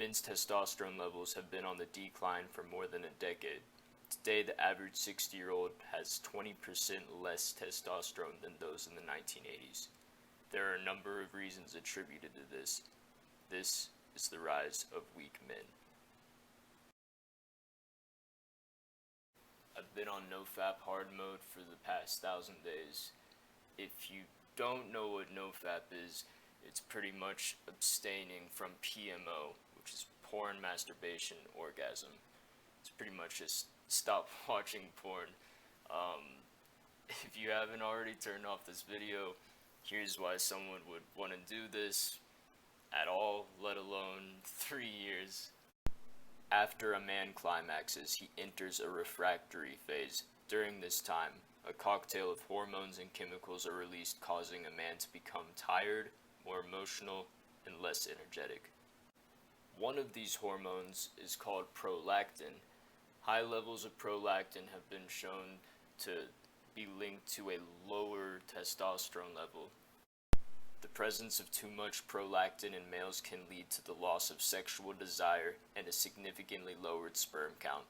Men's testosterone levels have been on the decline for more than a decade. Today, the average 60-year-old has 20% less testosterone than those in the 1980s. There are a number of reasons attributed to this. This is the rise of weak men. I've been on NoFap HardMode for the past 1,000 days. If you don't know what NoFap is, it's pretty much abstaining from PMO, which is porn, masturbation, orgasm. It's pretty much just stop watching porn. If you haven't already turned off this video, here's why someone would want to do this at all, let alone 3 years. After a man climaxes, he enters a refractory phase. During this time, a cocktail of hormones and chemicals are released, causing a man to become tired, more emotional, and less energetic. One of these hormones is called prolactin. High levels of prolactin have been shown to be linked to a lower testosterone level. The presence of too much prolactin in males can lead to the loss of sexual desire and a significantly lowered sperm count.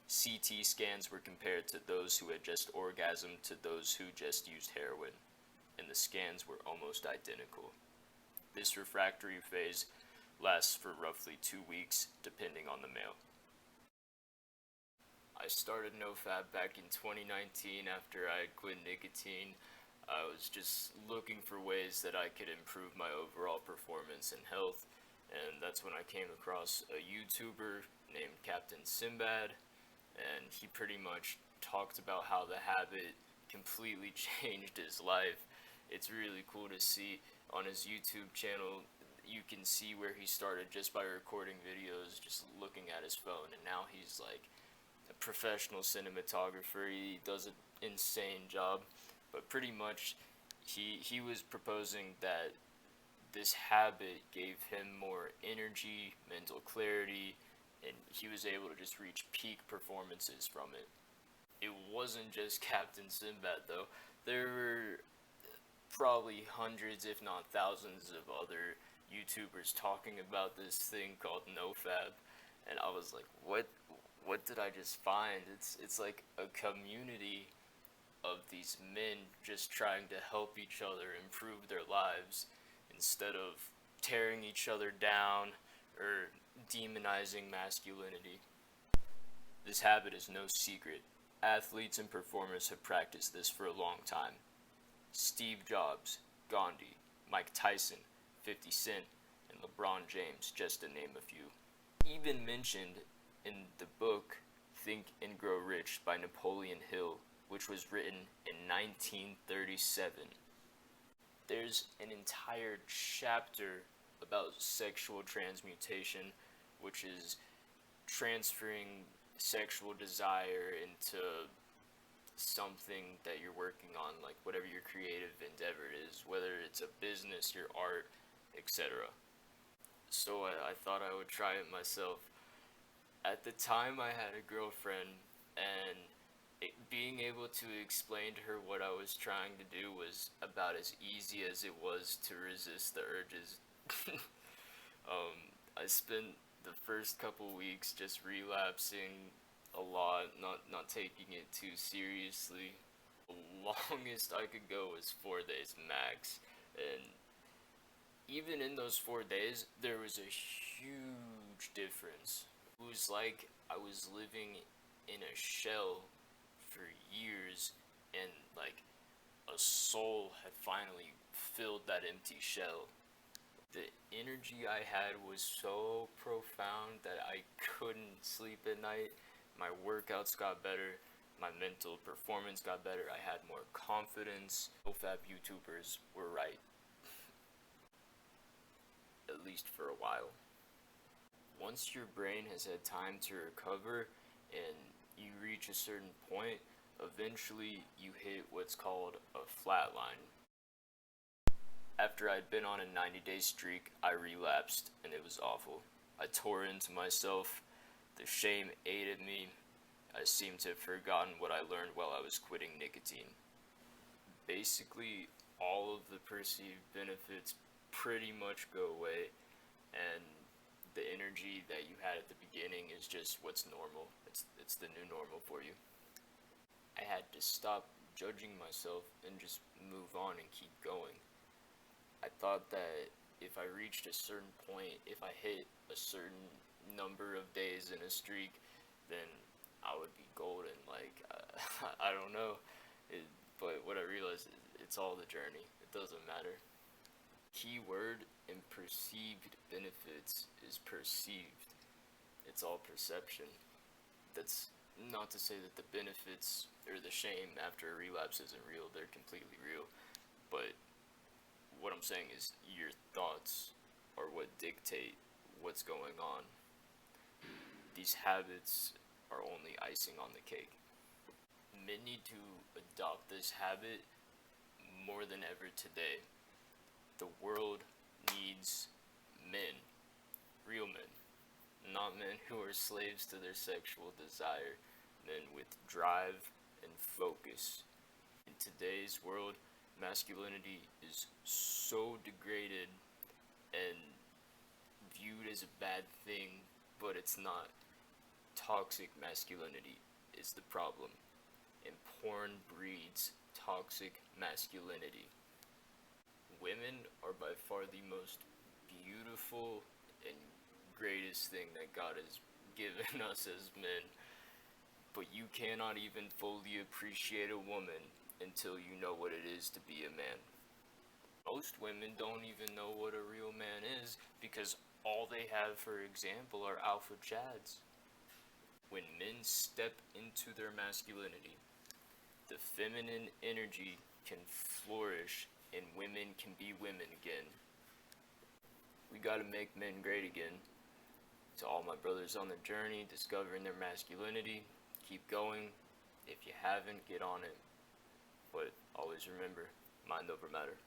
CT scans were compared to those who had just orgasmed to those who just used heroin, and the scans were almost identical. This refractory phase lasts for roughly 2 weeks, depending on the male. I started NoFap back in 2019 after I had quit nicotine. I was just looking for ways that I could improve my overall performance and health, and that's when I came across a YouTuber named Captain Sinbad, and he pretty much talked about how the habit completely changed his life. It's really cool to see on his YouTube channel. You can see where he started just by recording videos, just looking at his phone, and now he's like a professional cinematographer. He does an insane job. But pretty much, he was proposing that this habit gave him more energy, mental clarity, and he was able to just reach peak performances from it. It wasn't just Captain Sinbad though. There were probably hundreds, if not thousands, of other YouTubers talking about this thing called NoFap, and I was like, what did I just find? It's like a community of these men just trying to help each other improve their lives instead of tearing each other down or demonizing masculinity. This habit is no secret. Athletes and performers have practiced this for a long time. Steve Jobs, Gandhi, Mike Tyson, 50 Cent, and LeBron James, just to name a few. Even mentioned in the book Think and Grow Rich by Napoleon Hill, which was written in 1937. There's an entire chapter about sexual transmutation, which is transferring sexual desire into something that you're working on, like whatever your creative endeavor is, whether it's a business, your art, etc. So I thought I would try it myself. At the time, I had a girlfriend, and being able to explain to her what I was trying to do was about as easy as it was to resist the urges. I spent the first couple weeks just relapsing a lot, not taking it too seriously. The longest I could go was 4 days max, and even in those 4 days, there was a huge difference. It was like I was living in a shell for years, and like a soul had finally filled that empty shell. The energy I had was so profound that I couldn't sleep at night. My workouts got better, my mental performance got better, I had more confidence. NoFap YouTubers were right. At least for a while. Once your brain has had time to recover and you reach a certain point, eventually you hit what's called a flat line. After I'd been on a 90-day streak, I relapsed, and it was awful. I tore into myself, the shame ate at me, I seemed to have forgotten what I learned while I was quitting nicotine. Basically, all of the perceived benefits pretty much go away, and the energy energy that you had at the beginning is just what's normal. It's the new normal for you. I had to stop judging myself and just move on and keep going. I thought that if I reached a certain point, if I hit a certain number of days in a streak, then I would be golden. Like, I don't know. But what I realized is it's all the journey. It doesn't matter. Key word in perceived benefits is perceived. It's all perception. That's not to say that the benefits or the shame after a relapse isn't real. They're completely real. But what I'm saying is your thoughts are what dictate what's going on. These habits are only icing on the cake. Men need to adopt this habit more than ever today. The world needs men, real men, not men who are slaves to their sexual desire, men with drive and focus. In today's world, masculinity is so degraded and viewed as a bad thing, but it's not. Toxic masculinity is the problem, and porn breeds toxic masculinity. Women are by far the most beautiful and greatest thing that God has given us as men, but you cannot even fully appreciate a woman until you know what it is to be a man. Most women don't even know what a real man is because all they have, for example, are alpha chads. When men step into their masculinity, the feminine energy can flourish and women can be women again. We gotta make men great again. To all my brothers on the journey, discovering their masculinity, keep going. If you haven't, get on it. But always remember, mind over matter.